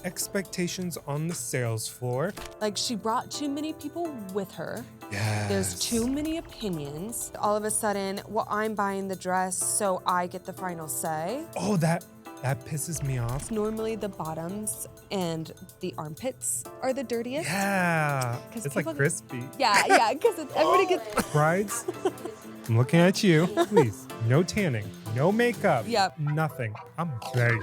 expectations on the sales floor. Like, she brought too many people with her. Yes. There's too many opinions. All of a sudden, well, I'm buying the dress, so I get the final say. Oh, that pisses me off. Normally the bottoms and the armpits are the dirtiest. Yeah. It's like crispy. Yeah, because everybody gets... Brides, I'm looking at you. Please, no tanning, no makeup. Yep. Nothing. I'm begging.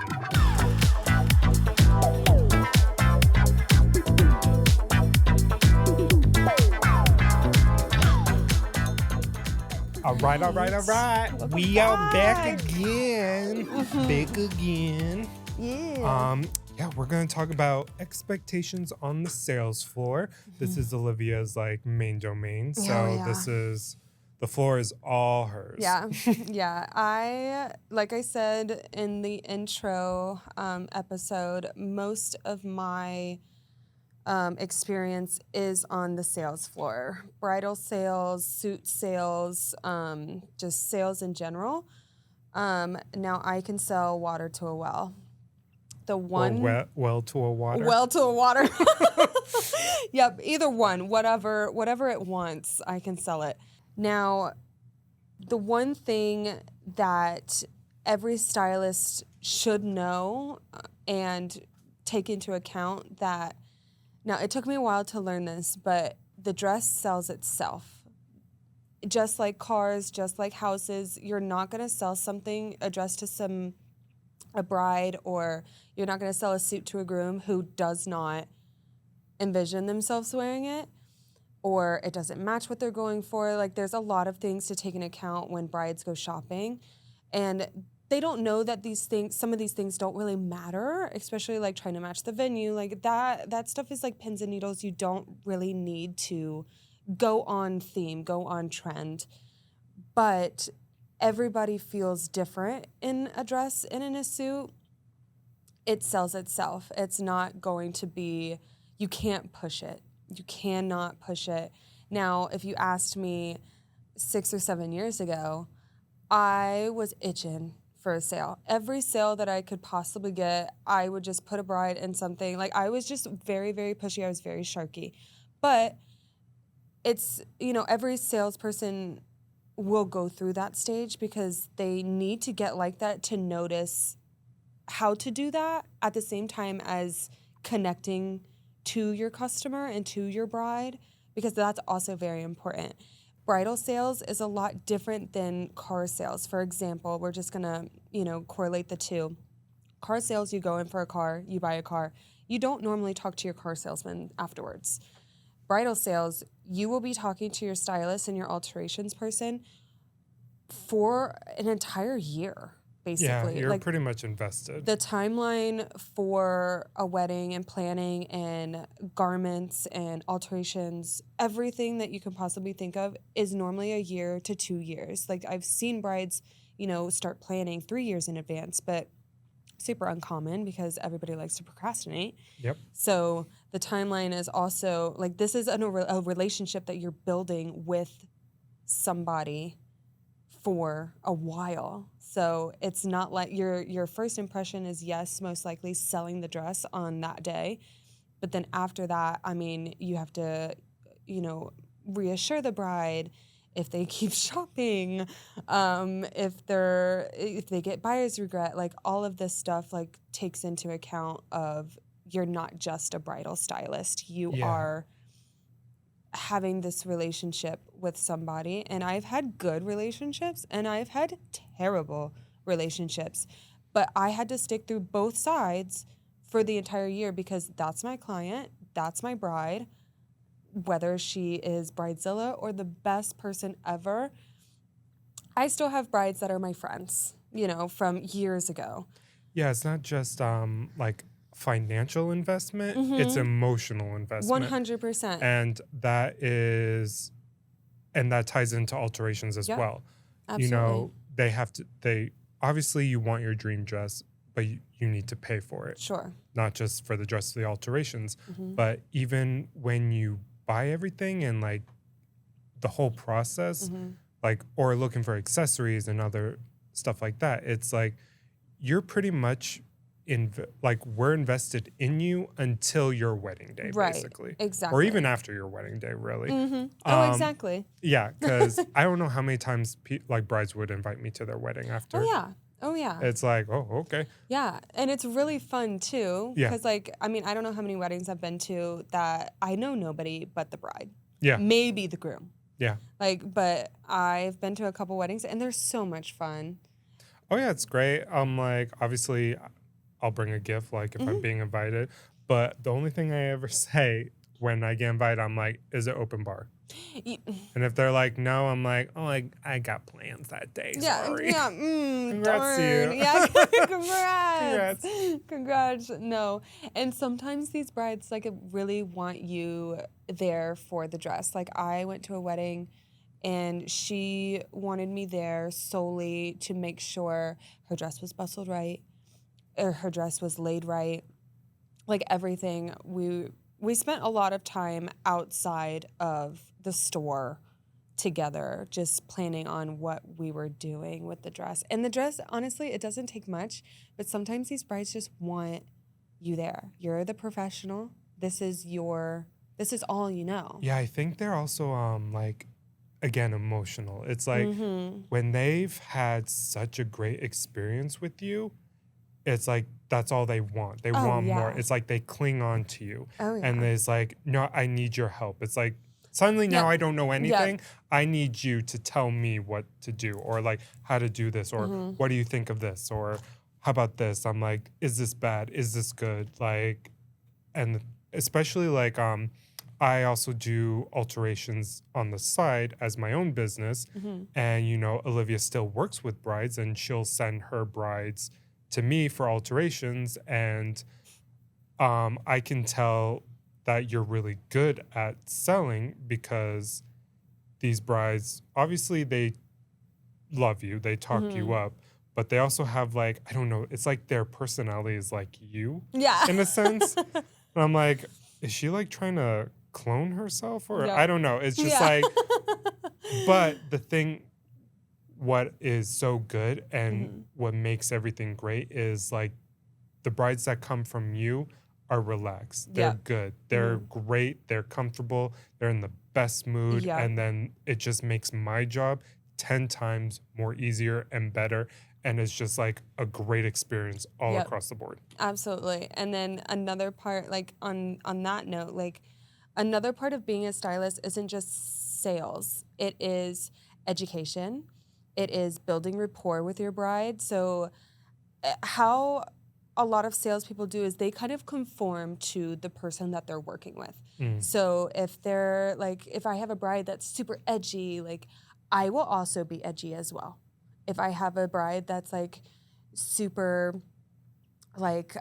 All right. Welcome We are back back. again. Back again. Yeah. We're going to talk about expectations on the sales floor. This is Olivia's main domain. So the floor is all hers. Yeah. Like I said in the intro episode, most of my experience is on the sales floor. Bridal sales, suit sales, just sales in general. Now I can sell water to a well. Or well to a water. Well to a water. Yep, either one, whatever it wants, I can sell it. Now, the one thing that every stylist should know and take into account that, now it took me a while to learn this, but the dress sells itself. Just like cars, just like houses, you're not going to sell something addressed to a bride, or you're not going to sell a suit to a groom who does not envision themselves wearing it, or it doesn't match what they're going for. Like, there's a lot of things to take into account when brides go shopping, and they don't know that some of these things don't really matter, especially like trying to match the venue. Like that stuff is like pins and needles. You don't really need to go on theme, go on trend, but everybody feels different in a dress and in a suit. It sells itself. It's not going to be, you can't push it. You cannot push it. Now, if you asked me 6 or 7 years ago, I was itching for a sale. Every sale that I could possibly get, I would just put a bride in something. Like, I was just very, very pushy. I was very sharky. But it's, every salesperson will go through that stage because they need to get like that to notice how to do that at the same time as connecting to your customer and to your bride, because that's also very important. Bridal sales is a lot different than car sales. For example, we're just gonna, correlate the two. Car sales, you go in for a car, you buy a car. You don't normally talk to your car salesman afterwards. Bridal sales, you will be talking to your stylist and your alterations person for an entire year, basically. Yeah, you're pretty much invested. The timeline for a wedding and planning and garments and alterations, everything that you can possibly think of is normally a year to 2 years. Like, I've seen brides, start planning 3 years in advance, but super uncommon because everybody likes to procrastinate. Yep. So the timeline is also, like, this is a relationship that you're building with somebody for a while. So it's not like your first impression is, yes, most likely selling the dress on that day. But then after that, you have to, reassure the bride if they keep shopping, if they get buyer's regret, like all of this stuff like takes into account of, you're not just a bridal stylist. You are having this relationship with somebody. And I've had good relationships and I've had terrible relationships, but I had to stick through both sides for the entire year because that's my client, that's my bride, whether she is Bridezilla or the best person ever. I still have brides that are my friends, from years ago. Yeah, it's not just like financial investment, it's emotional investment. 100%. And that ties into alterations as well. Absolutely. They obviously you want your dream dress, but you need to pay for it. Sure. Not just for the dress of the alterations, but even when you buy everything and like the whole process, or looking for accessories and other stuff like that, it's like you're pretty much we're invested in you until your wedding day, Right. basically. Exactly. Or even after your wedding day, really. Mm-hmm. Oh, exactly. Yeah, because I don't know how many times brides would invite me to their wedding after. Oh, yeah. Oh, yeah. It's like, oh, okay. Yeah. And it's really fun, too. Yeah. Because, like, I mean, I don't know how many weddings I've been to that I know nobody but the bride. Yeah. Maybe the groom. Yeah. Like, but I've been to a couple weddings, and they're so much fun. Oh, yeah, it's great. Like, obviously, I'll bring a gift, like, if I'm being invited. But the only thing I ever say when I get invited, I'm like, is it open bar? And if they're like, no, I'm like, oh, I got plans that day. Sorry. Yeah. Congrats darn. to you. Yeah. Congrats. Congrats. No. And sometimes these brides like really want you there for the dress. Like I went to a wedding and she wanted me there solely to make sure her dress was bustled right, or her dress was laid right. Like everything. We spent a lot of time outside of the store together, just planning on what we were doing with the dress. And the dress, honestly, it doesn't take much, but sometimes these brides just want you there. You're the professional. This is all you know. Yeah, I think they're also like, again, emotional. It's like when they've had such a great experience with you, it's like that's all they want. They want more. It's like they cling on to you. Oh, yeah. And it's like, no, I need your help. It's like suddenly now I don't know anything. I need you to tell me what to do, or like how to do this, or what do you think of this, or how about this? I'm like, is this bad? Is this good? Like, and especially like I also do alterations on the side as my own business. And you know, Olivia still works with brides, and she'll send her brides to me for alterations, and I can tell that you're really good at selling because these brides, obviously they love you, they talk you up, but they also have like, I don't know, it's like their personality is like you in a sense. And I'm like, is she like trying to clone herself, or I don't know. It's just like, but the thing, what is so good and what makes everything great is like the brides that come from you are relaxed. They're good. They're great. They're comfortable. They're in the best mood. And then it just makes my job 10 times more easier and better. And it's just like a great experience all across the board. Absolutely. And then another part, like on that note, like another part of being a stylist isn't just sales. It is education. It is building rapport with your bride. So how a lot of salespeople do is they kind of conform to the person that they're working with. So if they're like, if I have a bride that's super edgy, like I will also be edgy as well. If I have a bride that's like super like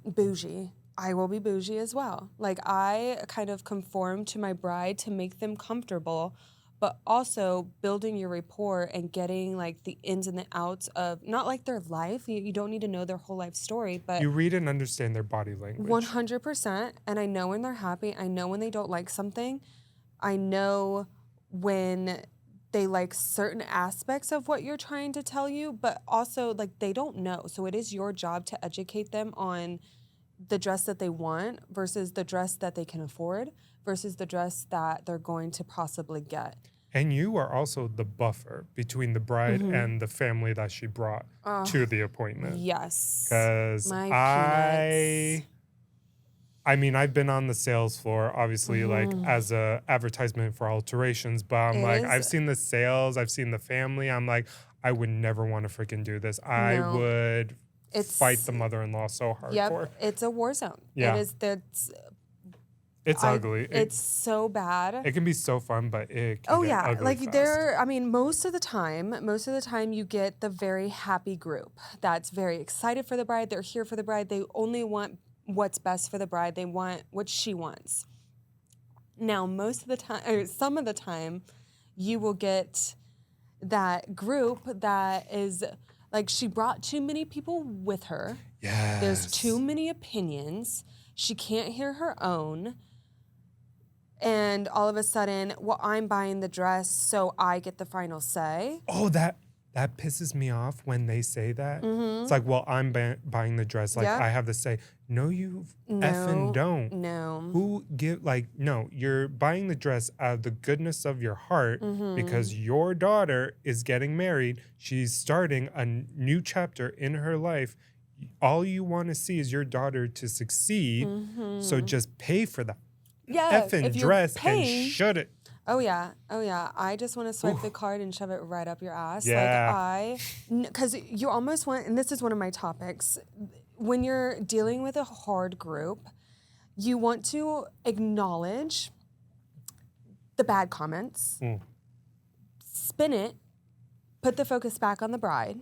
bougie, I will be bougie as well. Like I kind of conform to my bride to make them comfortable, but also building your rapport and getting like the ins and the outs of not like their life. You don't need to know their whole life story, but you read and understand their body language. 100%. And I know when they're happy. I know when they don't like something. I know when they like certain aspects of what you're trying to tell you, but also like they don't know. So it is your job to educate them on the dress that they want versus the dress that they can afford versus the dress that they're going to possibly get. And you are also the buffer between the bride and the family that she brought to the appointment. Yes. Because I mean, I've been on the sales floor, obviously, like as a advertisement for alterations, but I'm like, I've seen the sales, I've seen the family. I'm like, I would never want to freaking do this. I would fight the mother-in-law so hardcore. Yep, it's a war zone. Yeah. It is. It's ugly. It's so bad. It can be so fun, but it can get ugly like fast. I mean, most of the time you get the very happy group that's very excited for the bride. They're here for the bride. They only want what's best for the bride. They want what she wants. Now, most of the time, or some of the time, you will get that group that is like, she brought too many people with her. Yes. There's too many opinions. She can't hear her own. And all of a sudden, well, I'm buying the dress, so I get the final say. Oh, that that pisses me off when they say that. Mm-hmm. It's like, well, I'm buying the dress. Like, Yep. I have to say, no, you effing don't. No. No, you're buying the dress out of the goodness of your heart because your daughter is getting married. She's starting a new chapter in her life. All you want to see is your daughter to succeed. So just pay for the effing dress and shut it. Oh yeah. I just want to swipe the card and shove it right up your ass. Yeah. Because you almost want, and this is one of my topics, when you're dealing with a hard group, you want to acknowledge the bad comments, spin it, put the focus back on the bride,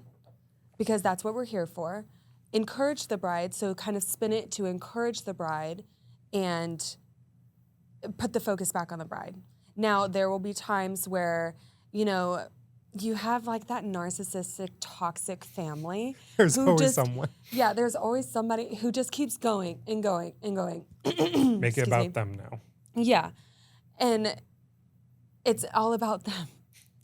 because that's what we're here for. Encourage the bride, so kind of spin it to encourage the bride and put the focus back on the bride. Now, there will be times where, you have like that narcissistic, toxic family. There's always someone. Yeah, there's always somebody who just keeps going and going and going. Make it about them now. Yeah. And it's all about them.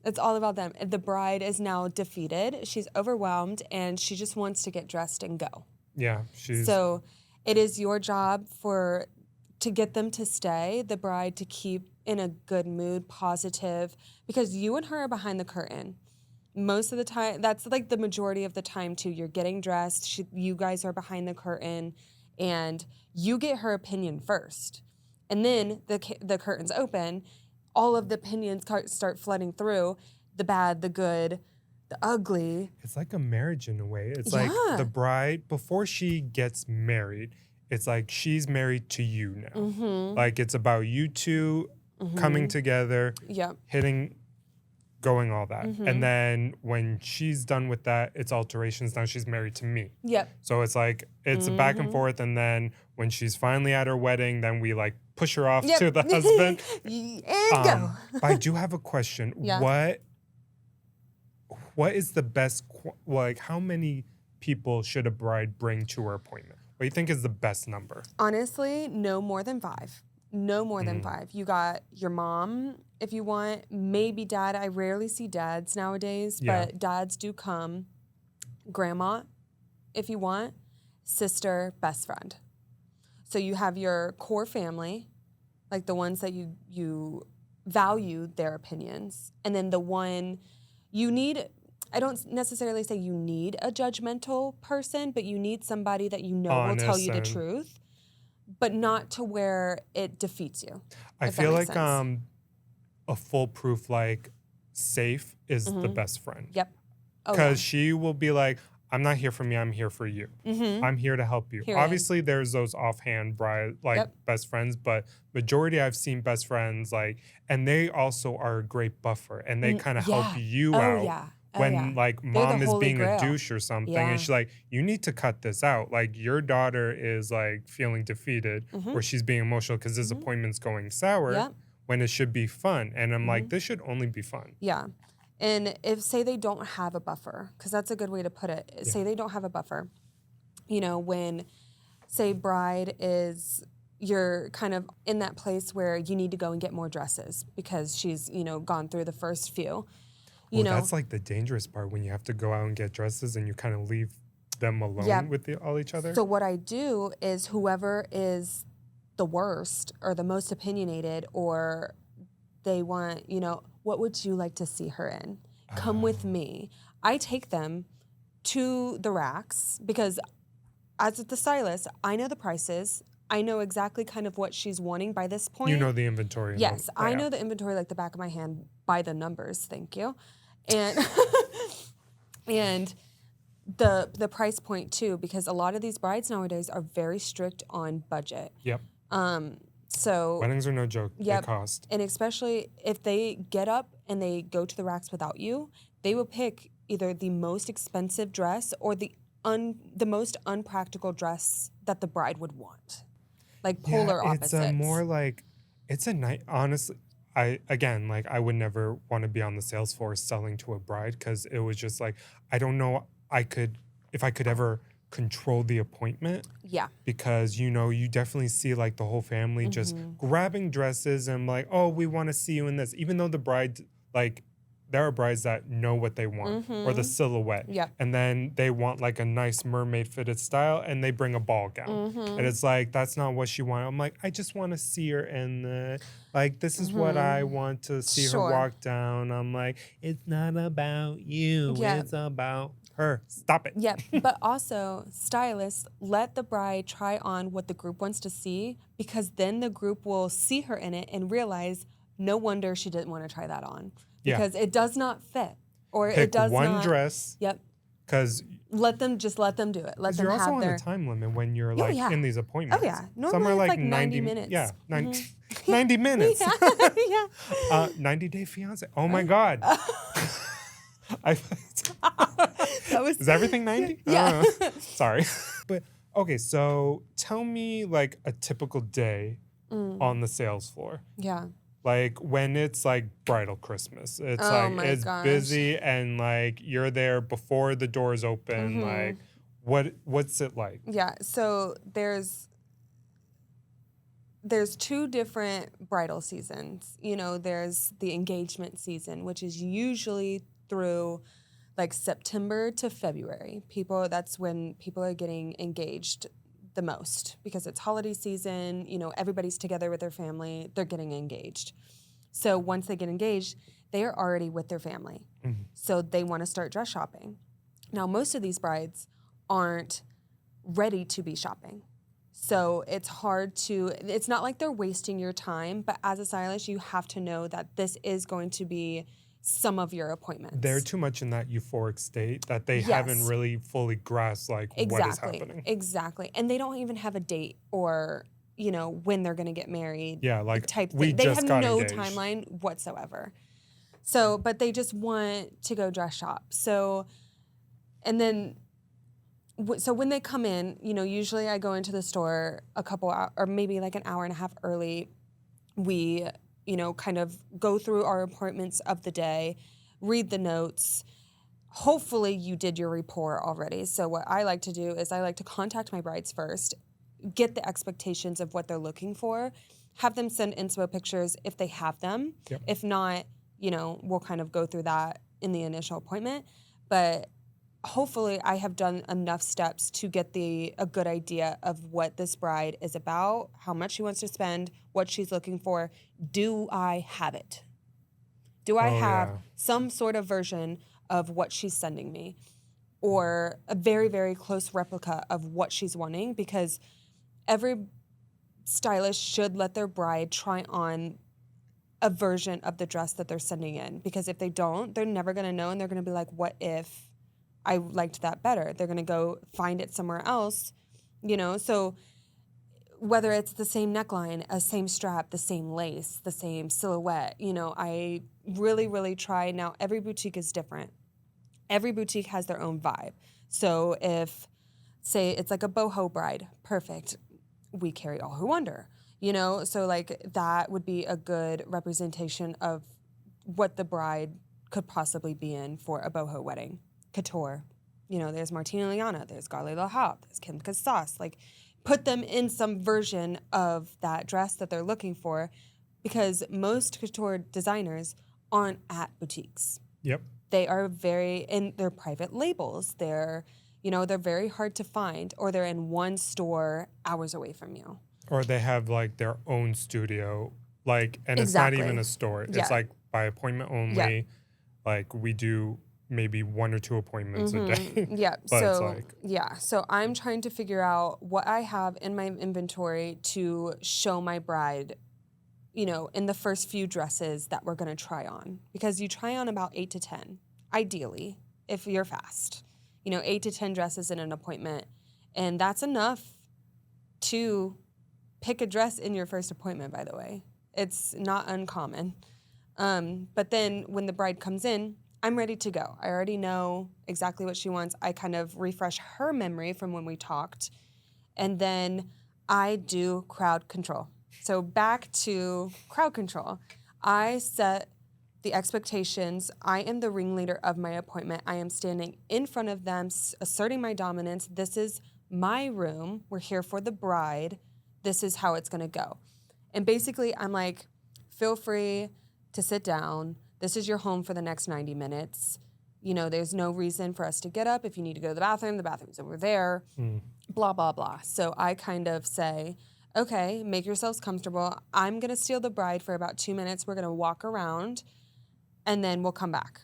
It's all about them. The bride is now defeated. She's overwhelmed and she just wants to get dressed and go. Yeah. So it is your job to get them to stay, the bride to keep in a good mood, positive, because you and her are behind the curtain. Most of the time, that's like the majority of the time too. You're getting dressed, you guys are behind the curtain, and you get her opinion first. And then the curtains open, all of the opinions start flooding through, the bad, the good, the ugly. It's like a marriage in a way. It's like the bride, before she gets married, it's like she's married to you now. Like it's about you two coming together, going all that. And then when she's done with that, it's alterations. Now she's married to me. Yep. So it's like, it's a back and forth. And then when she's finally at her wedding, then we like push her off to the husband. And go. But I do have a question. Yeah. What is the best, like how many people should a bride bring to her appointment? What do you think is the best number? Honestly, no more than 5. No more than 5. You got your mom, if you want, maybe dad. I rarely see dads nowadays, but dads do come. Grandma, if you want. Sister, best friend. So you have your core family, like the ones that you value their opinions. And then the one you need, I don't necessarily say you need a judgmental person, but you need somebody that you know will tell you the truth, but not to where it defeats you. I feel like a foolproof, like safe is the best friend. Yep. Because she will be like, I'm not here for me, I'm here for you. I'm here to help you. Period. Obviously, there's those offhand best friends, but majority I've seen best friends and they also are a great buffer and they kind of help you out. When like mom is being a douche or something and she's like, you need to cut this out. Like your daughter is like feeling defeated or she's being emotional because this appointment's going sour when it should be fun. And I'm like, this should only be fun. Yeah. And say they don't have a buffer, because that's a good way to put it. Say they don't have a buffer. When say bride is, you're kind of in that place where you need to go and get more dresses because she's, gone through the first few. That's like the dangerous part when you have to go out and get dresses and you kind of leave them alone with all each other. So what I do is whoever is the worst or the most opinionated or they want, what would you like to see her in? Come with me. I take them to the racks because as the stylist, I know the prices. I know exactly kind of what she's wanting by this point. You know the inventory. Yes, I know the inventory like the back of my hand by the numbers. Thank you. And and the price point too, because a lot of these brides nowadays are very strict on budget. Yep. So weddings are no joke. They cost. And especially if they get up and they go to the racks without you, they will pick either the most expensive dress or the most unpractical dress that the bride would want. Like polar opposites. It's more like, it's a night, honestly. I would never want to be on the sales force selling to a bride because it was just like, I don't know if I could ever control the appointment. Yeah. Because, you definitely see like the whole family just grabbing dresses and like, oh, we want to see you in this. Even though the bride, like there are brides that know what they want or the silhouette. Yeah. And then they want like a nice mermaid fitted style and they bring a ball gown. And it's like, that's not what she wanted. I'm like, I just want to see her in the, like, this is what I want to see her walk down. I'm like, it's not about you. It's about her. Stop it. Yeah, but also stylists, let the bride try on what the group wants to see, because then the group will see her in it and realize, no wonder she didn't want to try that on, because it does not fit, or it does one not. Dress. Yep. Because let them do it. Let them you're also have on their a time limit when you're like in these appointments. Oh yeah, normally some are it's like 90 minutes. Yeah, 90 minutes. Yeah. 90 Day Fiance. Oh my God. Is everything 90? Yeah. Sorry. But okay, so tell me like a typical day on the sales floor. Yeah. Like when it's like bridal Christmas, it's it's busy and like you're there before the doors open. Like what's it like? Yeah. So there's two different bridal seasons. You know, there's the engagement season, which is usually through like September to February. That's when people are getting engaged the most, because it's holiday season, you know, everybody's together with their family, they're getting engaged. So once they get engaged, they are already with their family. So they want to start dress shopping. Now, most of these brides aren't ready to be shopping. So it's not like they're wasting your time, but as a stylist, you have to know that this is going to be some of your appointments. They're too much in that euphoric state that they haven't really fully grasped like what is happening. Exactly. And they don't even have a date or, you know, when they're going to get married. Yeah, like type we thing. They just have got no engaged. timeline whatsoever. So, but they just want to go dress shop. So, and then, so when they come in, you know, usually I go into the store a couple hours, or maybe like an hour and a half early. We, you know, kind of go through our appointments of the day, read the notes. Hopefully you did your rapport already. So what I like to do is I like to contact my brides first, get the expectations of what they're looking for, have them send inspo pictures if they have them. Yep. If not, you know, we'll kind of go through that in the initial appointment. But hopefully I have done enough steps to get a good idea of what this bride is about, how much she wants to spend, what she's looking for. Do I have it? Do I have some sort of version of what she's sending me, or a very, very close replica of what she's wanting? Because every stylist should let their bride try on a version of the dress that they're sending in. Because if they don't, they're never going to know, and they're going to be like, what if I liked that better? They're going to go find it somewhere else, you know? So whether it's the same neckline, a same strap, the same lace, the same silhouette, you know, I really, really try. Now, every boutique is different. Every boutique has their own vibe. So if, say, it's like a boho bride, perfect. We carry all who wonder, you know? So like that would be a good representation of what the bride could possibly be in for a boho wedding. Couture, you know, there's Martina Liana, there's Garle La Hop, there's Kim Casas. Like, put them in some version of that dress that they're looking for, because most couture designers aren't at boutiques. Yep. They are they're private labels. They're very hard to find, or they're in one store hours away from you. Or they have like their own studio, like, and it's not even a store. It's like by appointment only. Yeah. Like we do maybe 1 or 2 appointments a day. Yeah. But so it's like, So I'm trying to figure out what I have in my inventory to show my bride, you know, in the first few dresses that we're going to try on. Because you try on about 8 to 10, ideally, if you're fast. You know, 8 to 10 dresses in an appointment. And that's enough to pick a dress in your first appointment, by the way. It's not uncommon. But then when the bride comes in, I'm ready to go. I already know exactly what she wants. I kind of refresh her memory from when we talked. And then I do crowd control. So back to crowd control. I set the expectations. I am the ringleader of my appointment. I am standing in front of them, asserting my dominance. This is my room. We're here for the bride. This is how it's going to go. And basically, I'm like, feel free to sit down. This is your home for the next 90 minutes. You know, there's no reason for us to get up. If you need to go to the bathroom's over there, blah, blah, blah. So I kind of say, okay, make yourselves comfortable. I'm going to steal the bride for about 2 minutes. We're going to walk around and then we'll come back.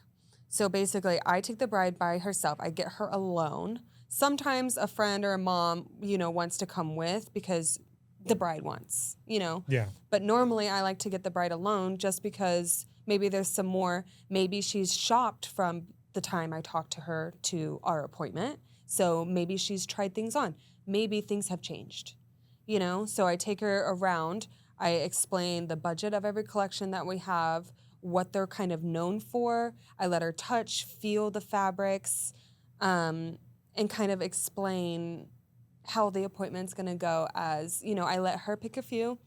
So basically, I take the bride by herself. I get her alone. Sometimes a friend or a mom, you know, wants to come with because the bride wants, you know. Yeah. But normally I like to get the bride alone just because maybe there's some more, maybe she's shocked from the time I talked to her to our appointment. So maybe she's tried things on. Maybe things have changed, you know. So I take her around. I explain the budget of every collection that we have, what they're kind of known for. I let her touch, feel the fabrics, and kind of explain how the appointment's gonna go as, you know, I let her pick a few,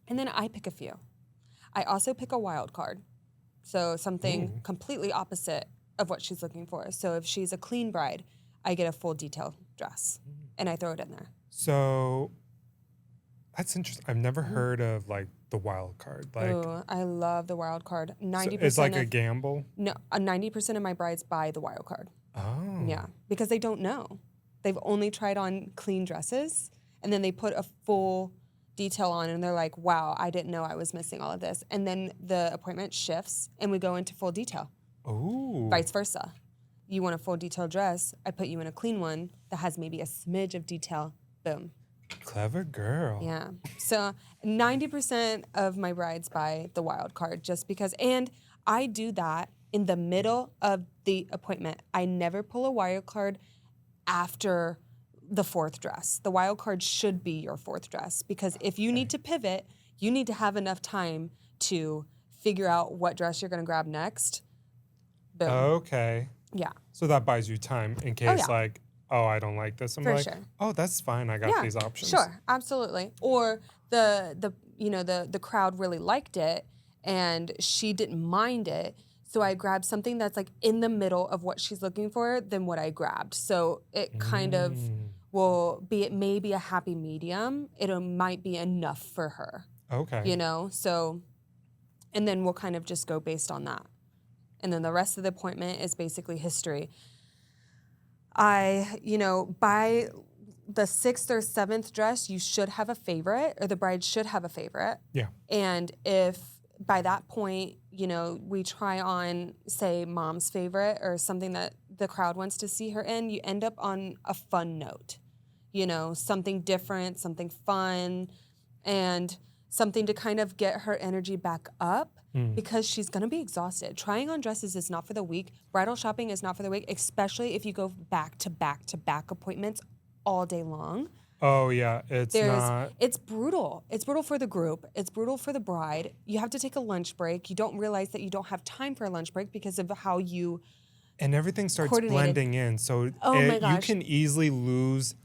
and then I pick a few. I also pick a wild card, so something completely opposite of what she's looking for. So if she's a clean bride, I get a full detail dress, and I throw it in there. So that's interesting. I've never heard of like the wild card. Like, ooh, I love the wild card. 90%. So it's like a gamble? No, 90% of my brides buy the wild card. Oh. Yeah, because they don't know. They've only tried on clean dresses, and then they put a full detail on, and they're like, wow, I didn't know I was missing all of this. And then the appointment shifts, and we go into full detail. Ooh. Vice versa. You want a full detail dress, I put you in a clean one that has maybe a smidge of detail. Boom. Clever girl. Yeah. So 90% of my brides buy the wild card just because, and I do that in the middle of the appointment. I never pull a wild card after the fourth dress. The wild card should be your fourth dress because if you need to pivot, you need to have enough time to figure out what dress you're going to grab next. Boom. Okay. Yeah. So that buys you time in case like, oh, I don't like this. I'm For like, sure. oh, that's fine. I got these options. Sure, absolutely. Or the crowd really liked it and she didn't mind it. So I grabbed something that's like in the middle of what she's looking for than what I grabbed. So it kind of will be, it may be a happy medium. It might be enough for her. Okay. You know, so, and then we'll kind of just go based on that. And then the rest of the appointment is basically history. By the 6th or 7th dress, you should have a favorite, or the bride should have a favorite. Yeah. And if by that point, you know, we try on, say, mom's favorite or something that the crowd wants to see her in, you end up on a fun note. You know, something different, something fun, and something to kind of get her energy back up because she's going to be exhausted. Trying on dresses is not for the weak. Bridal shopping is not for the weak, especially if you go back to back to back appointments all day long. Oh, yeah. It's brutal. It's brutal for the group. It's brutal for the bride. You have to take a lunch break. You don't realize that you don't have time for a lunch break because of how you and everything starts blending in. So you can easily lose.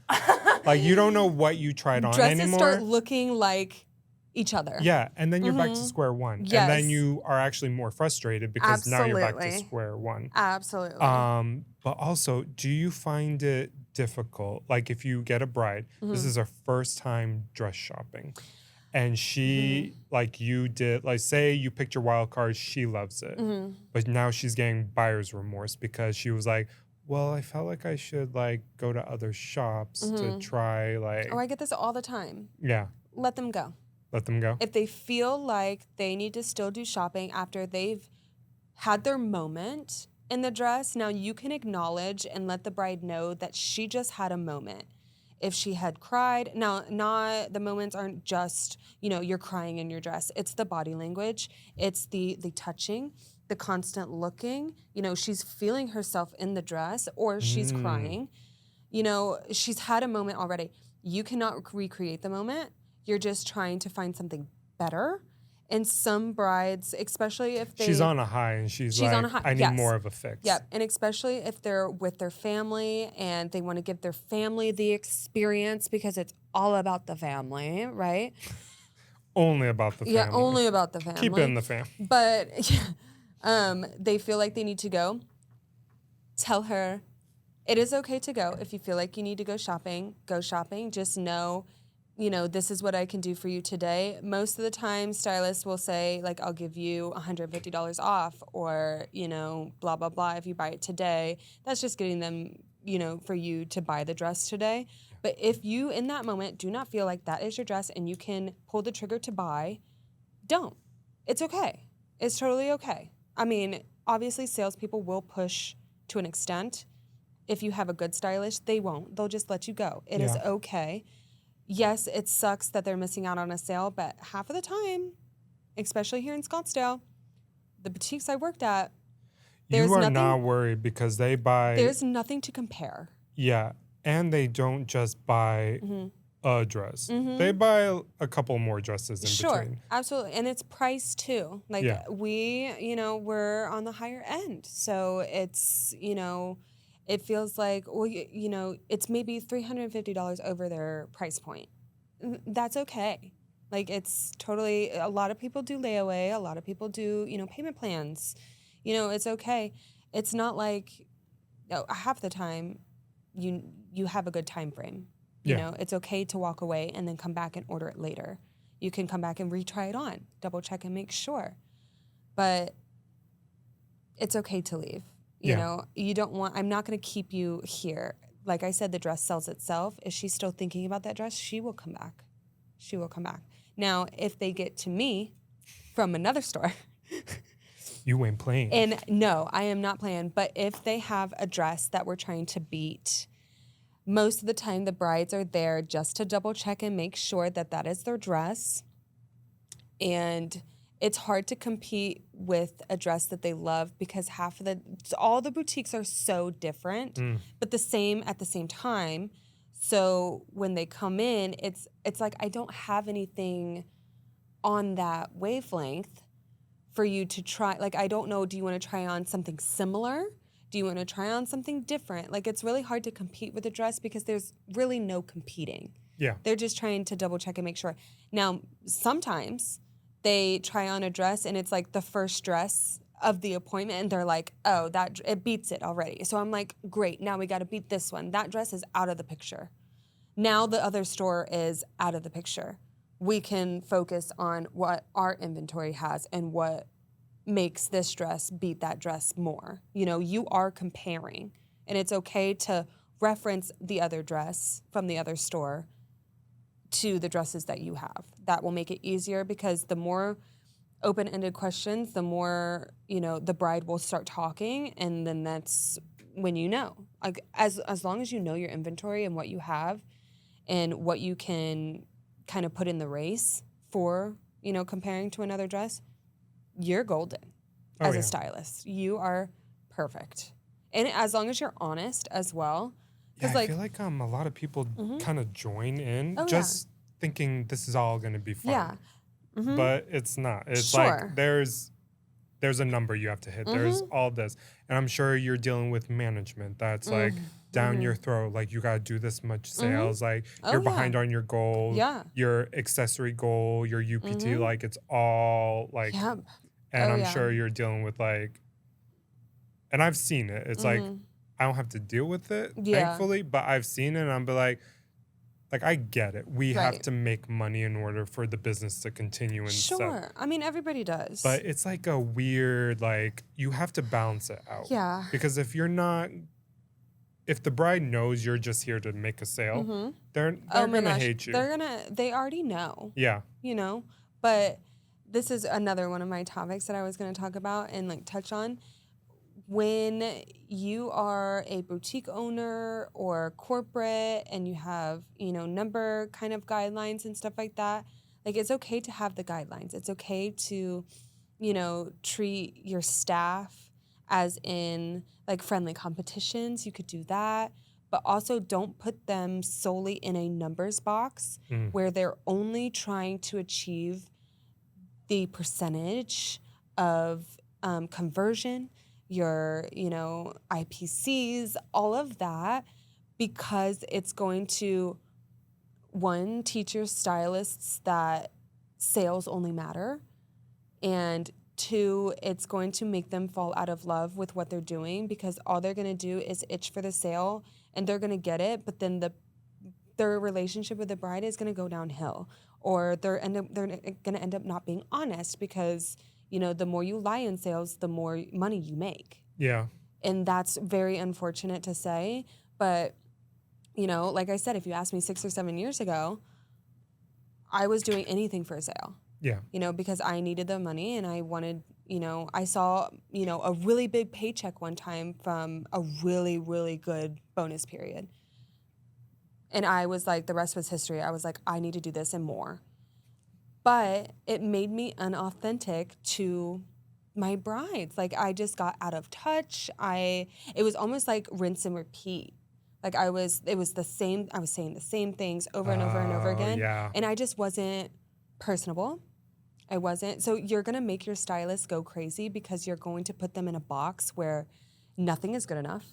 Like, you don't know what you tried on dresses anymore. Start looking like each other. Yeah, and then you're back to square one. Yes. And then you are actually more frustrated because now you're back to square one. Absolutely. But also, do you find it difficult? Like, if you get a bride, this is her first time dress shopping, and she, like you did, like say you picked your wild card, she loves it. But now she's getting buyer's remorse because she was like, well, I felt like I should like go to other shops to try like. Oh, I get this all the time. Yeah. Let them go. Let them go. If they feel like they need to still do shopping after they've had their moment in the dress, now you can acknowledge and let the bride know that she just had a moment. If she had cried, now the moments aren't just, you know, you're crying in your dress. It's the body language. It's the touching, the constant looking. You know, she's feeling herself in the dress or she's crying. You know, she's had a moment already. You cannot recreate the moment. You're just trying to find something better. And some brides, especially if she's on a high and she's like, on a high. I need more of a fix. Yeah, and especially if they're with their family and they want to give their family the experience because it's all about the family, right? Only about the family. Yeah, only about the family. Keep it in the fam. But they feel like they need to go. Tell her it is okay to go. If you feel like you need to go shopping, go shopping. Just know this is what I can do for you today. Most of the time, stylists will say, like, I'll give you $150 off, or, blah, blah, blah, if you buy it today. That's just getting them, for you to buy the dress today. But if you, in that moment, do not feel like that is your dress and you can pull the trigger to buy, don't. It's okay. It's totally okay. I mean, obviously, salespeople will push to an extent. If you have a good stylist, they won't. They'll just let you go. It is okay. Yes, it sucks that they're missing out on a sale, but half of the time, especially here in Scottsdale, the boutiques I worked at, you are not worried because they buy. There's nothing to compare. Yeah, and they don't just buy a dress. They buy a couple more dresses in between. Sure, absolutely, and it's priced too. Like we're on the higher end, so it's it feels like, well, it's maybe $350 over their price point. That's okay. Like, it's totally, a lot of people do layaway. A lot of people do, payment plans. It's okay. It's not like half the time you have a good time frame. You know, it's okay to walk away and then come back and order it later. You can come back and retry it on, double check and make sure. But it's okay to leave. You don't want, I'm not going to keep you here. Like I said, the dress sells itself. If she's still thinking about that dress, she will come back. She will come back. Now, if they get to me from another store. You ain't playing. And no, I am not playing. But if they have a dress that we're trying to beat, most of the time the brides are there just to double check and make sure that that is their dress. And it's hard to compete with a dress that they love because all the boutiques are so different, but the same at the same time. So when they come in, it's like I don't have anything on that wavelength for you to try. Like, I don't know, do you want to try on something similar? Do you want to try on something different? Like, it's really hard to compete with a dress because there's really no competing. Yeah. They're just trying to double check and make sure. Now, sometimes they try on a dress and it's like the first dress of the appointment and they're like, oh, it beats it already. So I'm like, great, now we got to beat this one. That dress is out of the picture. Now the other store is out of the picture. We can focus on what our inventory has and what makes this dress beat that dress more. You are comparing, and it's okay to reference the other dress from the other store to the dresses that you have. That will make it easier because the more open-ended questions, the more, the bride will start talking, and then that's when Like, as long as you know your inventory and what you have and what you can kind of put in the race for, comparing to another dress, you're golden as a stylist. You are perfect. And as long as you're honest as well. Yeah, I feel like a lot of people kind of join in thinking this is all going to be fun. Yeah. But it's not. It's like there's a number you have to hit. There's all this. And I'm sure you're dealing with management that's like down your throat. Like, you got to do this much sales. Like, you're behind on your goal. Yeah. Your accessory goal, your UPT, like, it's all like, and I'm sure you're dealing with like, and I've seen it. It's like, I don't have to deal with it, thankfully, but I've seen it and I'm like, I get it. We have to make money in order for the business to continue and stuff. Sure. I mean, everybody does. But it's like a weird, like, you have to balance it out. Yeah. Because if the bride knows you're just here to make a sale, they're going to hate you. They already know. Yeah. But this is another one of my topics that I was going to talk about and like touch on. When you are a boutique owner or corporate and you have, number kind of guidelines and stuff like that, like, it's okay to have the guidelines. It's okay to, treat your staff as in like friendly competitions. You could do that, but also don't put them solely in a numbers box where they're only trying to achieve the percentage of conversion, your, IPCs, all of that, because it's going to, one, teach your stylists that sales only matter, and two, it's going to make them fall out of love with what they're doing because all they're going to do is itch for the sale and they're going to get it, but then the their relationship with the bride is going to go downhill, or they're going to end up not being honest because, you know, the more you lie in sales, the more money you make. Yeah. And that's very unfortunate to say. But, you know, like I said, if you asked me 6 or 7 years ago, I was doing anything for a sale. Yeah. You know, because I needed the money and I wanted, you know, I saw, you know, a really big paycheck one time from a really, really good bonus period. And I was like, the rest was history. I was like, I need to do this and more. But it made me unauthentic to my brides. Like, I just got out of touch. It was almost like rinse and repeat. Like, it was the same, I was saying the same things over and over and over again. Yeah. And I just wasn't personable. I wasn't. So you're going to make your stylist go crazy because you're going to put them in a box where nothing is good enough.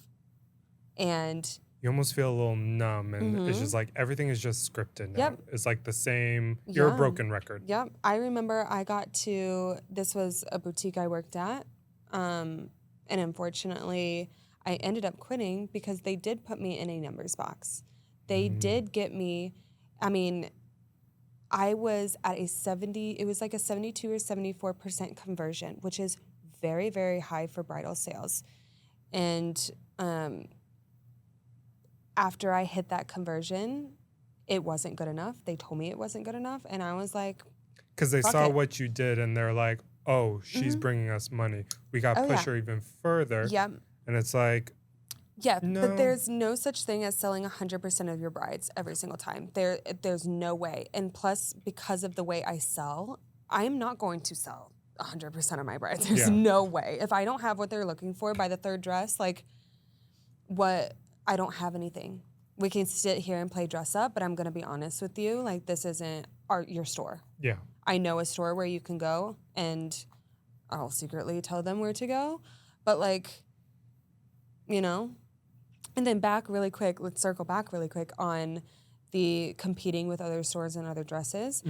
And you almost feel a little numb, and it's just like everything is just scripted now. Yep. It's like the same. You're a broken record. Yep. I remember this was a boutique I worked at. And unfortunately, I ended up quitting because they did put me in a numbers box. They did get me, I mean, I was at it was like a 72 or 74% conversion, which is very, very high for bridal sales. And after I hit that conversion, it wasn't good enough. They told me it wasn't good enough. And I was like, because they saw what you did and they're like, oh, she's bringing us money. We got to push her even further. Yep. And it's like, yeah, no. But there's no such thing as selling 100% of your brides every single time. There's no way. And plus, because of the way I sell, I'm not going to sell 100% of my brides. There's no way. If I don't have what they're looking for by the third dress, like, I don't have anything. We can sit here and play dress up, but I'm going to be honest with you. Like, this isn't your store. Yeah. I know a store where you can go, and I'll secretly tell them where to go. But, like, you know. And then let's circle back really quick on the competing with other stores and other dresses.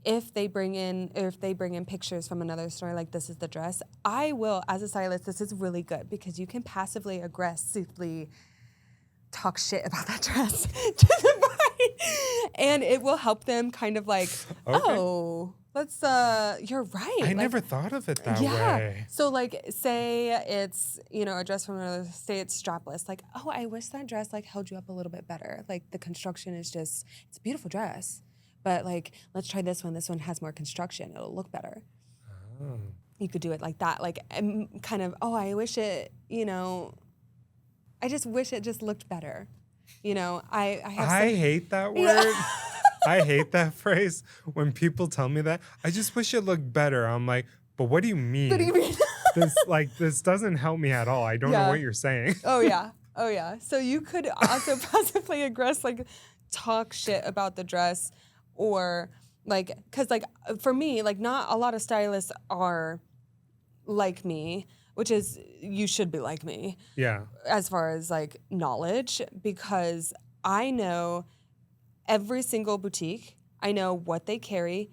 If they bring in pictures from another store, like, this is the dress, I will, as a stylist, this is really good because you can passively aggressively talk shit about that dress to the bride, and it will help them kind of like, oh, let's, you're right. I never thought of it that way. So, like, say it's, you know, a dress from another, say it's strapless. Like, oh, I wish that dress, like, held you up a little bit better. Like, the construction is just, it's a beautiful dress. But, like, let's try this one. This one has more construction. It'll look better. Oh. You could do it like that. Like, kind of, oh, I wish it, you know, I just wish it just looked better. You know, I hate that word. I hate that phrase when people tell me that. I just wish it looked better. I'm like, but what do you mean? What do you mean? this doesn't help me at all. I don't know what you're saying. Oh yeah. So you could also possibly like talk shit about the dress, or like, cause like for me, like, not a lot of stylists are like me, which is, you should be like me. Yeah. As far as like knowledge, because I know every single boutique. I know what they carry.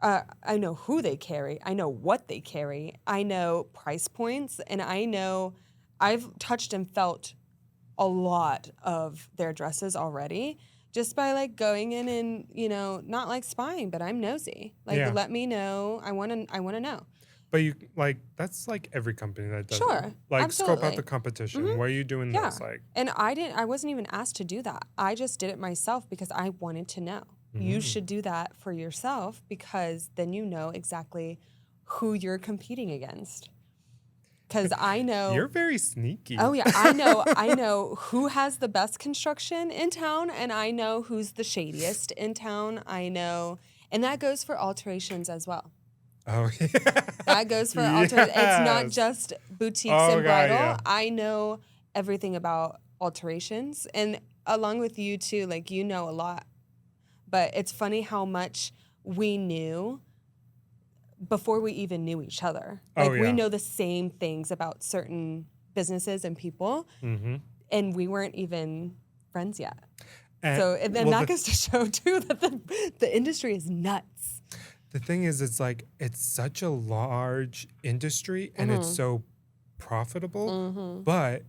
I know who they carry. I know what they carry. I know price points, and I've touched and felt a lot of their dresses already just by like going in and, you know, not like spying, but I'm nosy. Like, let me know. I want to know. But you, like, that's like every company that does sure, it. Like, absolutely. scope out the competition. Why are you doing this? Like, and I wasn't even asked to do that. I just did it myself because I wanted to know. You should do that for yourself, because then you know exactly who you're competing against. Because I know you're very sneaky. Oh yeah, I know who has the best construction in town, and I know who's the shadiest in town. I know, and that goes for alterations as well. Oh, yeah. That goes for alterations. It's not just boutiques and bridal. God, I know everything about alterations, and along with you too, like, you know a lot. But it's funny how much we knew before we even knew each other. Like, we know the same things about certain businesses and people, and we weren't even friends yet. And that goes to show too that the industry is nuts. The thing is, it's like, it's such a large industry and it's so profitable, but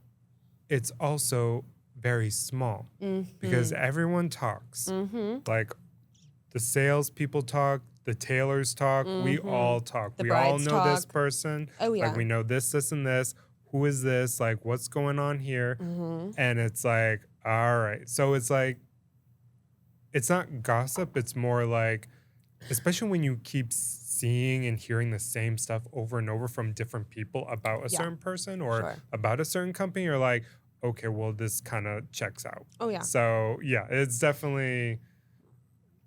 it's also very small Mm-hmm. because everyone talks. Like the salespeople talk, the tailors talk, we all talk. The we all brides know this talk. person. Oh, yeah. Like we know this, and this. Who is this? Like what's going on here? And it's like, all right. So it's like, it's not gossip. It's more like, especially when you keep seeing and hearing the same stuff over and over from different people about a certain person or about a certain company, you're like, okay, well, this kind of checks out. Oh, yeah. So, yeah, it's definitely,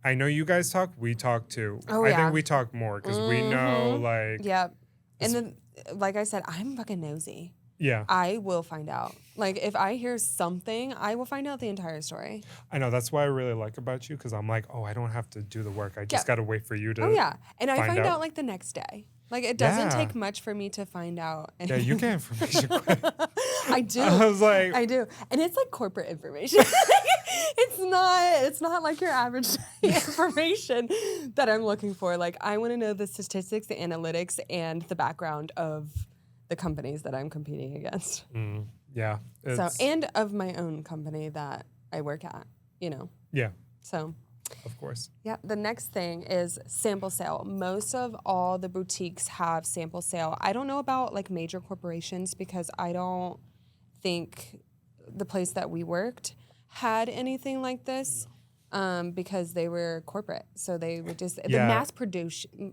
I know you guys talk, we talk too. Oh, I yeah. think we talk more because we know, like. Yep. And then, like I said, I'm fucking nosy. Yeah. I will find out. Like, if I hear something, I will find out the entire story. I know. That's what I really like about you because I'm like, oh, I don't have to do the work. I just got to wait for you to. Oh, yeah. And I find out like the next day. Like, it doesn't take much for me to find out. Yeah, you get information quick. I do. I was like. I do. And it's like corporate information. It's not like your average information that I'm looking for. Like, I want to know the statistics, the analytics, and the background of the companies that I'm competing against. Yeah. So, and of my own company that I work at, you know. Yeah. So. Of course. Yeah. The next thing is sample sale. Most of all the boutiques have sample sale. I don't know about like major corporations because I don't think the place that we worked had anything like this because they were corporate. So they would just, the mass production.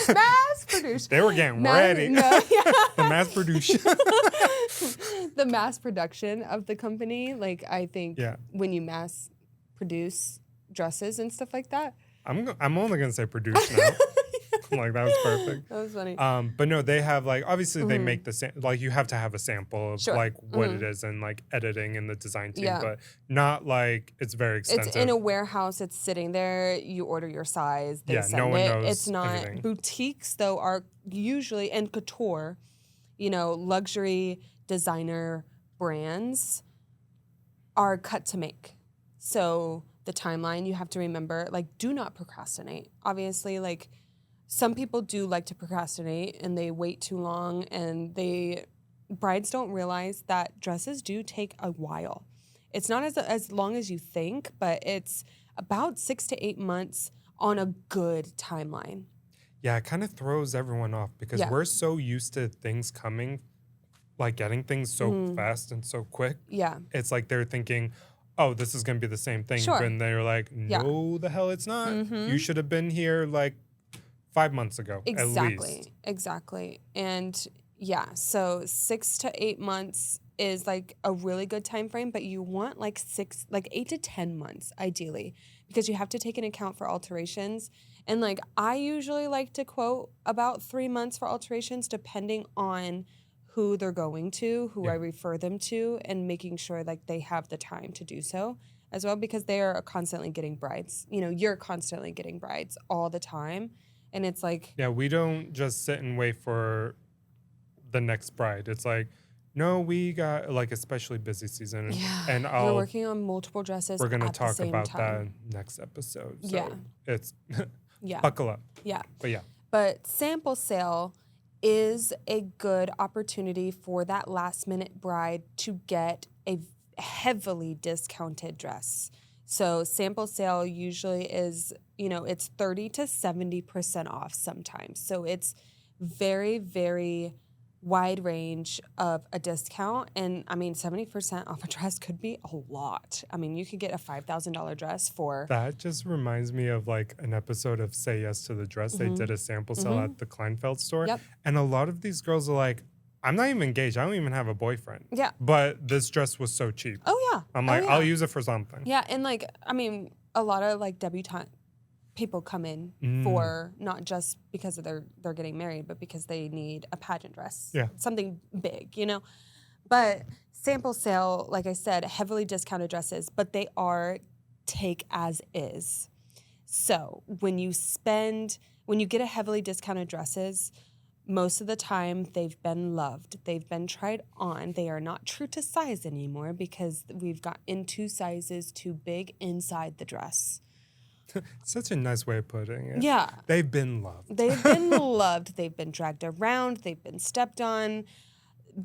Mass production. They were getting ready. The mass production. The mass production of the company. Like, I think when you mass produce dresses and stuff like that. I'm only going to say produce now. Like, that was perfect. That was funny. But no, they have like, obviously they make the, like you have to have a sample of like what it is and like editing and the design team, but not like it's very extensive. It's in a warehouse. It's sitting there. You order your size. They send no one it. knows It's not anything. Boutiques though are usually, and couture, you know, luxury designer brands are cut to make. So the timeline you have to remember, like, do not procrastinate. Obviously, like, some people do like to procrastinate and they wait too long, and brides don't realize that dresses do take a while. It's not as long as you think, but it's about 6 to 8 months on a good timeline. Yeah, it kind of throws everyone off because we're so used to things coming, like getting things so fast and so quick. Yeah. It's like they're thinking, oh, this is going to be the same thing. Sure. And they're like, no, the hell it's not. You should have been here like 5 months ago, at least. Exactly. And yeah, so 6 to 8 months is like a really good time frame, but you want like 8 to 10 months ideally, because you have to take into account for alterations. And like, I usually like to quote about 3 months for alterations, depending on who they're going to, who I refer them to, and making sure like they have the time to do so as well, because they are constantly getting brides. You know, you're constantly getting brides all the time. And it's like... Yeah, we don't just sit and wait for the next bride. It's like, no, we got, like, especially busy season. And we're working on multiple dresses. We're going to talk about that next episode. So it's... buckle up. Yeah. But But sample sale is a good opportunity for that last minute bride to get a heavily discounted dress. So sample sale usually is, you know, it's 30 to 70% off sometimes. So it's very, very wide range of a discount. And I mean, 70% off a dress could be a lot. I mean, you could get a $5,000 dress for... That just reminds me of like an episode of Say Yes to the Dress. They did a sample sale at the Kleinfeld store. And a lot of these girls are like, I'm not even engaged. I don't even have a boyfriend. Yeah. But this dress was so cheap. Oh, yeah. I'm like, I'll use it for something. Yeah. And like, I mean, a lot of like debutante people come in for not just because of they're getting married, but because they need a pageant dress. Yeah. Something big, you know? But sample sale, like I said, heavily discounted dresses, but they are take as is. So when you get a heavily discounted dresses, most of the time they've been loved. They've been tried on. They are not true to size anymore because we've gotten 2 sizes too big inside the dress. Such a nice way of putting it. Yeah. They've been loved. They've been loved. They've been dragged around. They've been stepped on.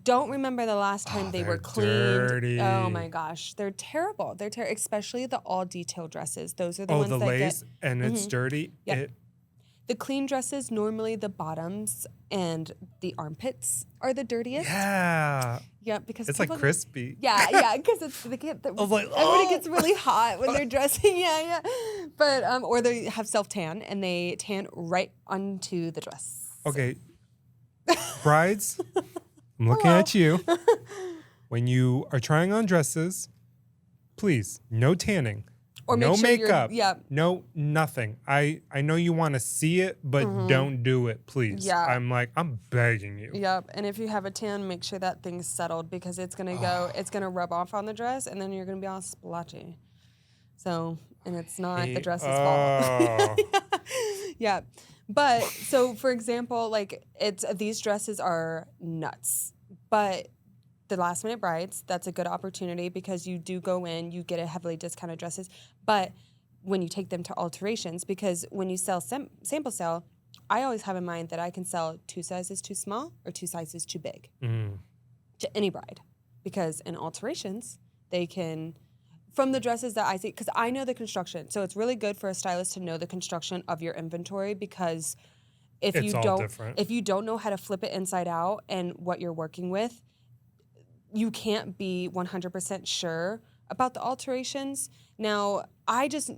don't remember the last time they were cleaned. Dirty. Oh my gosh, they're terrible. They're especially the all detail dresses. Those are the ones the that lace get and it's dirty. Yep. The clean dresses, normally the bottoms and the armpits are the dirtiest. Yeah. Yeah, because it's like crispy. Yeah, because everybody gets really hot when they're dressing. Yeah. But or they have self tan and they tan right onto the dress. Okay. Brides, I'm looking at you. When you are trying on dresses, please, no tanning. Or no makeup. No, nothing. I know you want to see it, but don't do it, please. Yeah. I'm begging you. Yep. And if you have a tan, make sure that thing's settled because it's gonna rub off on the dress and then you're gonna be all splotchy. So, and it's not the dress's fault. Yeah. But so for example, like these dresses are nuts. But the last minute brides, that's a good opportunity because you do go in, you get a heavily discounted dresses. But when you take them to alterations, because when you sell sample sale, I always have in mind that I can sell 2 sizes too small or 2 sizes too big to any bride. Because in alterations, they can, from the dresses that I see, because I know the construction. So it's really good for a stylist to know the construction of your inventory because if you don't know how to flip it inside out and what you're working with, you can't be 100% sure about the alterations. Now, I just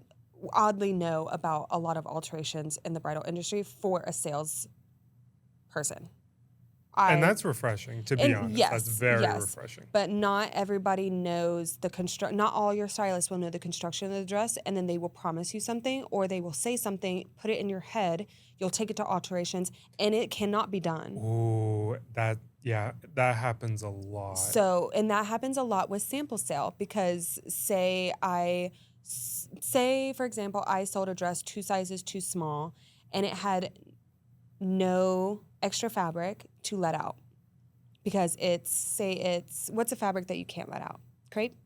oddly know about a lot of alterations in the bridal industry for a sales person. And that's refreshing, to be honest. That's very refreshing. But not everybody knows not all your stylists will know the construction of the dress, and then they will promise you something, or they will say something, put it in your head, you'll take it to alterations, and it cannot be done. Ooh, that happens a lot. So, and that happens a lot with sample sale because say, for example, I sold a dress 2 sizes too small and it had no extra fabric to let out because what's a fabric that you can't let out? Crepe?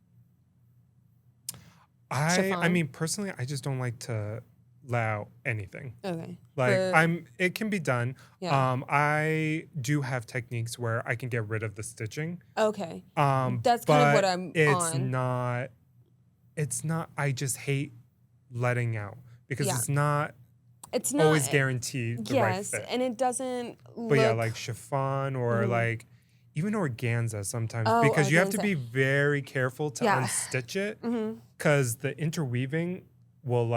I mean, personally, I just don't like to let out anything. Okay. It can be done. Yeah. I do have techniques where I can get rid of the stitching. Okay. That's kind of what I'm on. It's not, I just hate letting out because it's not always guaranteed the right fit. And it doesn't look... But yeah, like chiffon or like even organza sometimes because you have to be very careful to unstitch it because the interweaving will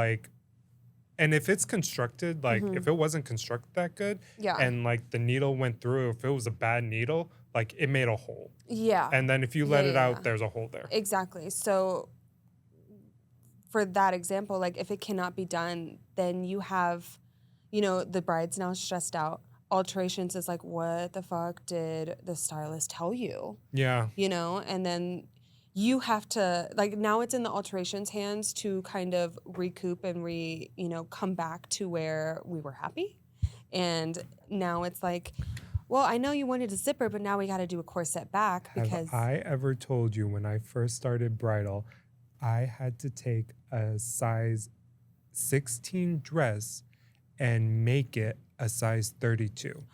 and if it's constructed, if it wasn't constructed that good and the needle went through, if it was a bad needle, it made a hole. Yeah. And then if you let it out, there's a hole there. Exactly. So for that example, if it cannot be done, then you have, the bride's now stressed out. Alterations is what the fuck did the stylist tell you? Yeah. And then you have to, now it's in the alterations hands to kind of recoup and come back to where we were happy. And now it's well, I know you wanted a zipper, but now we got to do a corset back because... Have I ever told you when I first started bridal, I had to take a size 16 dress and make it a size 32.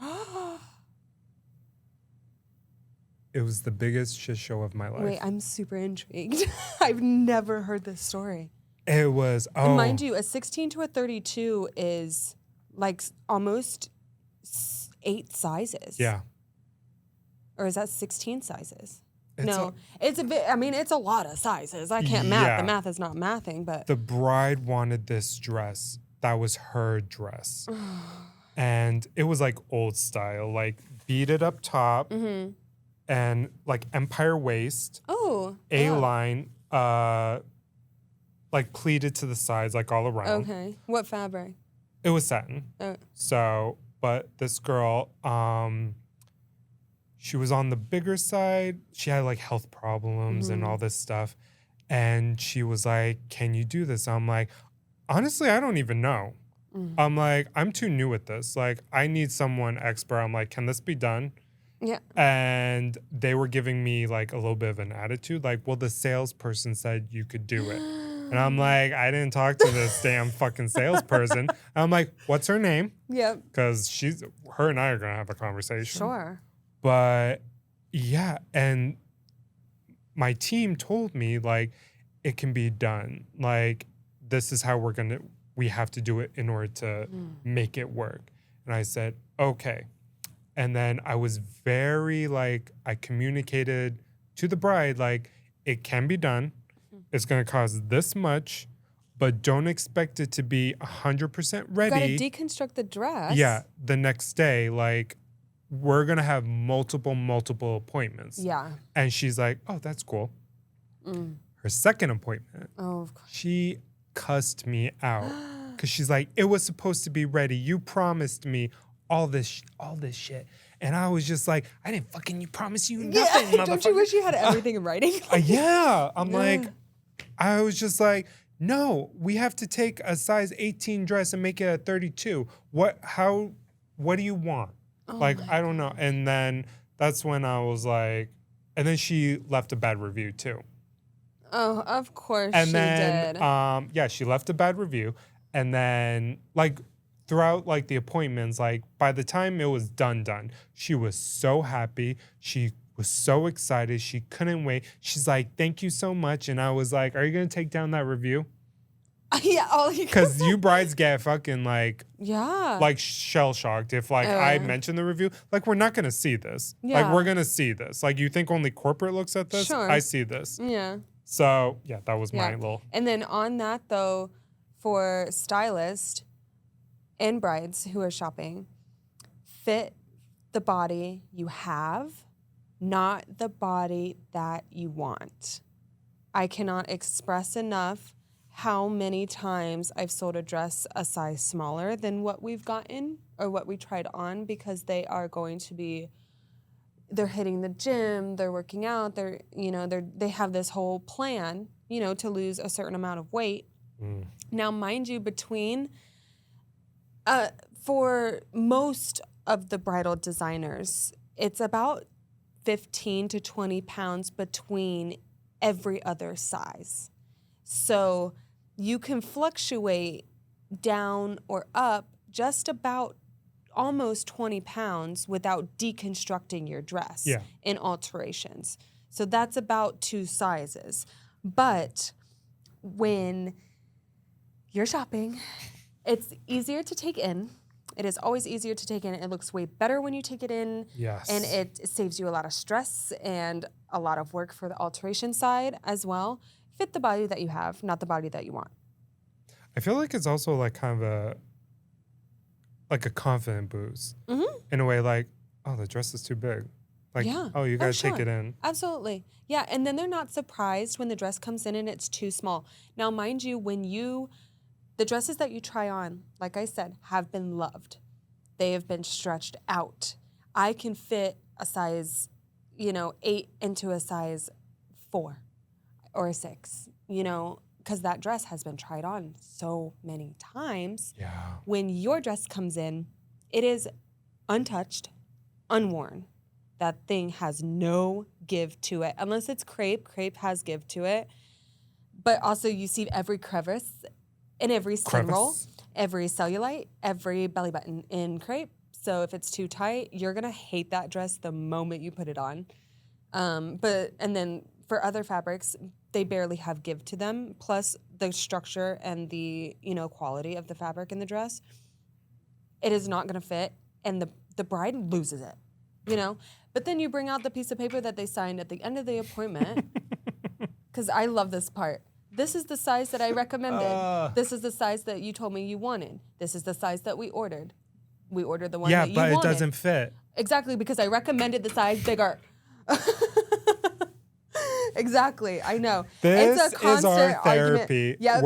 It was the biggest shit show of my life. Wait, I'm super intrigued. I've never heard this story. It was, And mind you, a 16 to a 32 is almost 8 sizes. Yeah. Or is that 16 sizes? It's a bit, it's a lot of sizes. I can't math. Yeah. The math is not mathing, but... The bride wanted this dress. That was her dress. And it was old style, beaded up top and empire waist. Oh. A-line, pleated to the sides, all around. Okay. What fabric? It was satin. Oh. So, but this girl, she was on the bigger side. She had health problems and all this stuff. And she was like, can you do this? I'm like, honestly, I don't even know. I'm like, I'm too new at this. I need someone expert. I'm like, can this be done? Yeah. And they were giving me a little bit of an attitude. Well, the salesperson said you could do it. And I'm like, I didn't talk to this damn fucking salesperson. I'm like, what's her name? Yep. Because her and I are going to have a conversation. Sure. But Yeah, and my team told me like it can be done. Like this is how we have to do it in order to make it work. And I said, okay. And then I was very like, I communicated to the bride, like, it can be done. It's going to cost this much, but don't expect it to be 100% ready. You gotta deconstruct the dress. Yeah, the next day, like, we're going to have multiple appointments. Yeah. And she's like, oh, that's cool. Her second appointment, of course. she cussed me out because she's like, it was supposed to be ready. You promised me all this shit. And I was just like, I didn't fucking promise you nothing, motherfucker. Don't you wish you had everything in writing? Yeah. I'm like, I was just like, no, we have to take a size 18 dress and make it a 32. What do you want? Like, I don't know. And then that's when I was like, and then she left a bad review too. Oh, of course And she then, did. yeah, she left a bad review. And then, like, throughout, like, the appointments, like, by the time it was done, she was so happy. She was so excited. She couldn't wait. She's like, thank you so much. And I was like, are you going to take down that review? Yeah. Because you brides get fucking, like, yeah. like, shell-shocked. If, like, I mention the review, like, we're not going to see this. Yeah. Like, we're going to see this. Like, you think only corporate looks at this? Sure. I see this. Yeah. So, yeah, that was my little... And then on that, though, for stylist and brides who are shopping, fit the body you have, not the body that you want. I cannot express enough how many times I've sold a dress a size smaller than what we've gotten or what we tried on because they are going to be... They're hitting the gym, they're working out, they have this whole plan, to lose a certain amount of weight. Now, mind you, for most of the bridal designers, it's about 15 to 20 pounds between every other size. So you can fluctuate down or up just about almost 20 pounds without deconstructing your dress in alterations. So that's about 2 sizes. But when you're shopping, it's easier to take in. It is always easier to take in. It looks way better when you take it in. Yes. And it saves you a lot of stress and a lot of work for the alteration side as well. Fit the body that you have, not the body that you want. I feel like it's also like kind of a confident boost in a way, like, oh, the dress is too big. Like, oh, you guys take it in. Absolutely. Yeah, and then they're not surprised when the dress comes in and it's too small. Now, mind you, the dresses that you try on, like I said, have been loved. They have been stretched out. I can fit a size, 8 into a size 4 or a 6, because that dress has been tried on so many times. Yeah. When your dress comes in, it is untouched, unworn. That thing has no give to it. Unless it's crepe. Crepe has give to it. But also you see every crevice in every skin roll, every cellulite, every belly button in crepe. So if it's too tight, you're going to hate that dress the moment you put it on. And then for other fabrics, they barely have give to them. Plus the structure and the, quality of the fabric in the dress, it is not going to fit. And the bride loses it, But then you bring out the piece of paper that they signed at the end of the appointment. Because I love this part. This is the size that I recommended. This is the size that you told me you wanted. This is the size that we ordered. We ordered the one that you wanted. Yeah, but it doesn't fit. Exactly, because I recommended the size bigger. Exactly, I know. This it's a constant is our therapy. Yep.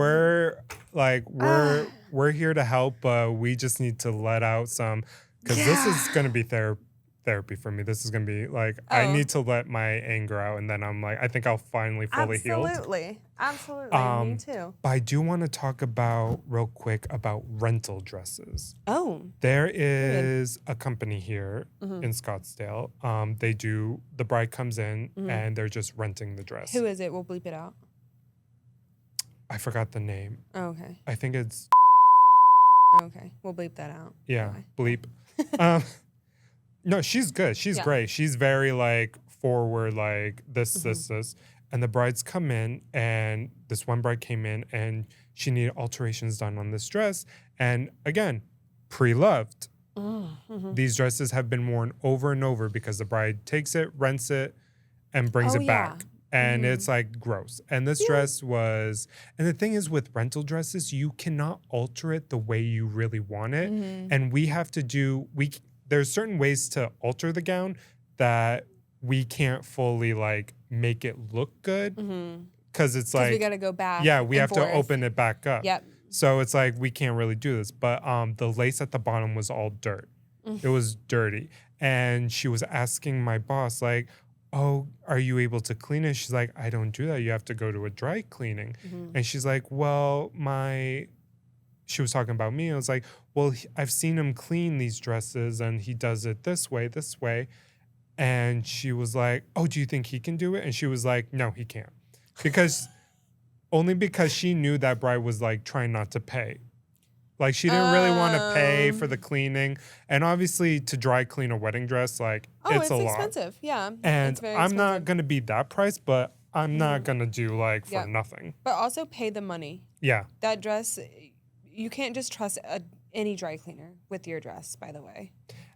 We're here to help, but we just need to let out some, because this is going to be therapy for me. This is going to be like, I need to let my anger out, and then I'm like, I think I'll finally fully healed. Absolutely. Me too. But I do want to talk real quick about rental dresses. Oh. There is a company here in Scottsdale. The bride comes in and they're just renting the dress. Who is it? We'll bleep it out. I forgot the name. Oh, okay. I think it's... Okay. We'll bleep that out. Yeah, bleep. No, she's good. She's great. She's very, like, forward like this. And the brides come in, and this one bride came in and she needed alterations done on this dress. And again, pre-loved. These dresses have been worn over and over because the bride takes it, rents it, and brings it back. And it's like gross. And this dress was, and the thing is with rental dresses, you cannot alter it the way you really want it. And we have to do, there's certain ways to alter the gown that we can't fully like make it look good. Cause it's like, we got to go back. Yeah, we have forth. to open it back up. Yep. So it's like, we can't really do this. But the lace at the bottom was all dirt. It was dirty. And she was asking my boss like, oh, are you able to clean it? She's like, I don't do that. You have to go to a dry cleaning. And she's like, well, she was talking about me. I was like, well, I've seen him clean these dresses and he does it this way. And she was like, oh, do you think he can do it? And she was like, no, he can't. Only because she knew that bride was like trying not to pay. Like she didn't really want to pay for the cleaning. And obviously to dry clean a wedding dress, like it's a lot. It's expensive. Yeah. And I'm not going to be that price, but I'm not going to do like for nothing. But also pay the money. Yeah. That dress, you can't just trust any dry cleaner with your dress, by the way.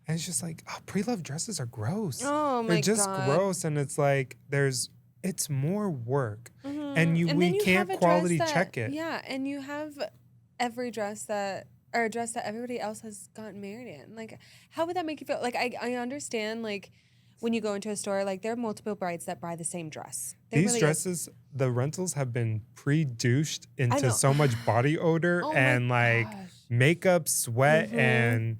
And it's just like, pre-loved dresses are gross. Oh my God. They're just gross. And it's like, it's more work. And we can't quality check it. Yeah. And you have every dress that, or a dress that everybody else has gotten married in. Like, how would that make you feel? Like, I understand, like, when you go into a store, like, there are multiple brides that buy the same dress. These dresses, the rentals have been pre-douched into so much body odor and, like, makeup, sweat, and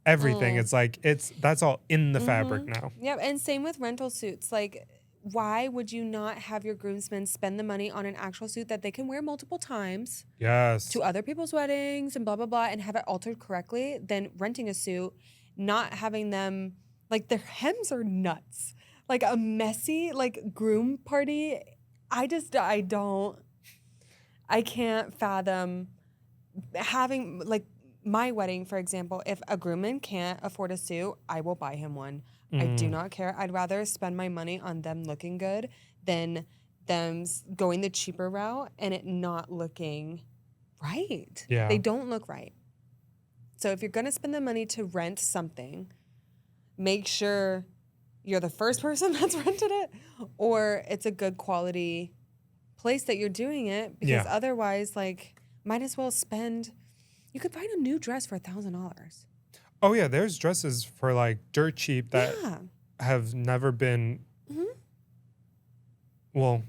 everything. It's like, that's all in the fabric now. Yep, and same with rental suits. Like, why would you not have your groomsmen spend the money on an actual suit that they can wear multiple times to other people's weddings and blah, blah, blah, and have it altered correctly than renting a suit, not having them, like, their hems are nuts. Like, a messy, like, groom party, I can't fathom having, like, my wedding, for example, if a groomman can't afford a suit, I will buy him one. I do not care. I'd rather spend my money on them looking good than them going the cheaper route and it not looking right. Yeah. They don't look right. So if you're going to spend the money to rent something, make sure you're the first person that's rented it or it's a good quality place that you're doing it because otherwise, like, might as well spend. You could find a new dress for $1,000. Oh, yeah. There's dresses for, like, dirt cheap that have never been, well,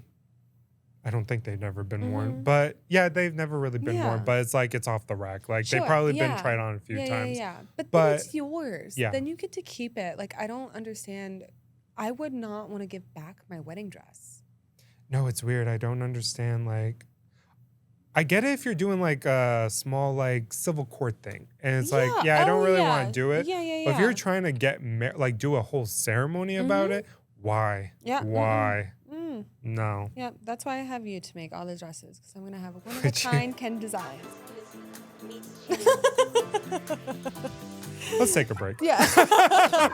I don't think they've never been worn. But, yeah, they've never really been worn. But it's like it's off the rack. Like, they've probably been tried on a few times. Yeah. But then it's yours. Yeah. Then you get to keep it. Like, I don't understand. I would not want to give back my wedding dress. No, it's weird. I don't understand, like, I get it if you're doing like a small like civil court thing, and it's like, I don't really want to do it. But if you're trying to get like do a whole ceremony about it, why? Yeah. Why? No. Yeah, that's why I have you to make all the dresses because I'm gonna have a one of a kind Ken design. Let's take a break. Yeah.